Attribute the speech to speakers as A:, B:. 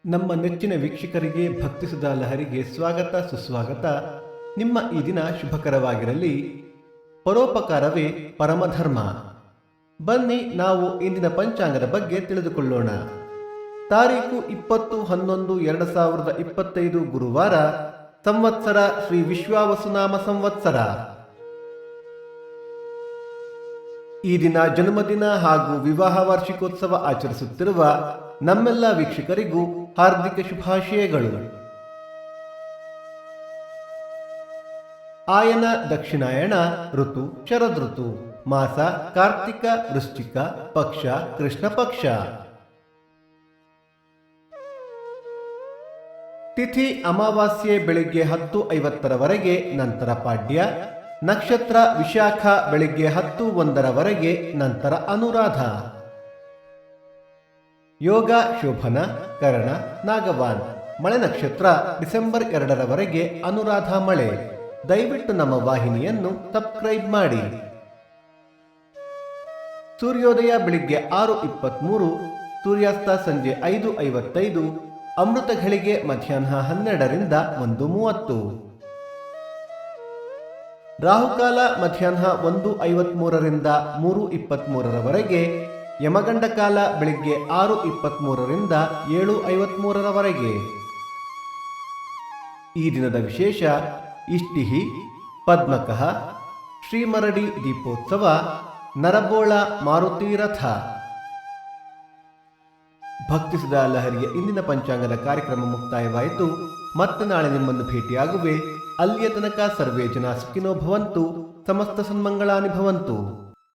A: ನಮ್ಮ ನೆಚ್ಚಿನ ವೀಕ್ಷಕರಿಗೆ ಭಕ್ತಿಸುಧಾ ಲಹರಿಗೆ ಸ್ವಾಗತ ಸುಸ್ವಾಗತ. ನಿಮ್ಮ ಈ ದಿನ ಶುಭಕರವಾಗಿರಲಿ. ಪರೋಪಕಾರವೇ ಪರಮಧರ್ಮ. ಬನ್ನಿ ನಾವು ಇಂದಿನ ಪಂಚಾಂಗದ ಬಗ್ಗೆ ತಿಳಿದುಕೊಳ್ಳೋಣ. ತಾರೀಕು 20-11-2025 ಗುರುವಾರ, ಸಂವತ್ಸರ ಶ್ರೀ ವಿಶ್ವಾವಸುನಾಮ ಸಂವತ್ಸರ. ಈ ದಿನ ಜನ್ಮದಿನ ಹಾಗೂ ವಿವಾಹ ವಾರ್ಷಿಕೋತ್ಸವ ಆಚರಿಸುತ್ತಿರುವ ನಮ್ಮೆಲ್ಲ ವೀಕ್ಷಕರಿಗೂ ಹಾರ್ದಿಕ ಶುಭಾಶಯಗಳು. ಆಯನ ದಕ್ಷಿಣಾಯಣ ಋತು ಶರದೃತು, ಮಾಸ ಕಾರ್ತಿಕ ವೃಶ್ಚಿಕ, ಪಕ್ಷ ಕೃಷ್ಣ ಪಕ್ಷ. ತಿಥಿ ಅಮಾವಾಸ್ಯೆ ಬೆಳಿಗ್ಗೆ 10:50 ನಂತರ ಪಾಡ್ಯ. ನಕ್ಷತ್ರ ವಿಶಾಖ ಬೆಳಿಗ್ಗೆ 10:01 ನಂತರ ಅನುರಾಧ. ಯೋಗ ಶೋಭನ, ಕರ್ಣ, ನಾಗವಾನ್. ಮಳೆ ನಕ್ಷತ್ರ ಡಿಸೆಂಬರ್ 2 ಅನುರಾಧ ಮಳೆ. ದಯವಿಟ್ಟು ನಮ್ಮ ವಾಹಿನಿಯನ್ನು ಸಬ್ಸ್ಕ್ರೈಬ್ ಮಾಡಿ. ಸೂರ್ಯೋದಯ ಬೆಳಿಗ್ಗೆ 6:23, ಸೂರ್ಯಾಸ್ತ ಸಂಜೆ 5:55, ಅಮೃತ ಘಳಿಗೆ ಮಧ್ಯಾಹ್ನ 12ರಿಂದ 1:30. ರಾಹುಕಾಲ ಮಧ್ಯಾಹ್ನ 1:53ರಿಂದ 3:23, ಯಮಗಂಡ ಕಾಲ ಬೆಳಿಗ್ಗೆ 6:23ರಿಂದ 7:53. ಈ ದಿನದ ವಿಶೇಷ: ಇಷ್ಟಿಹಿ, ಪದ್ಮಕಃ, ಶ್ರೀಮರಡಿ ದೀಪೋತ್ಸವ, ನರಬೋಳ ಮಾರುತಿ ರಥ. ಭಕ್ತಿಸುಧಾ ಲಹರಿಯ ಇಂದಿನ ಪಂಚಾಂಗದ ಕಾರ್ಯಕ್ರಮ ಮುಕ್ತಾಯವಾಯಿತು. ಮತ್ತೆ ನಾಳೆ ನಿಮ್ಮನ್ನು ಭೇಟಿಯಾಗುವೆ. ಅಲ್ಲಿಯ ತನಕ ಸರ್ವೇ ಜನ ಸುಖಿನೋ ಭವಂತು, ಸಮಸ್ತ ಸನ್ಮಂಗಳಾನಿ ಭವಂತು.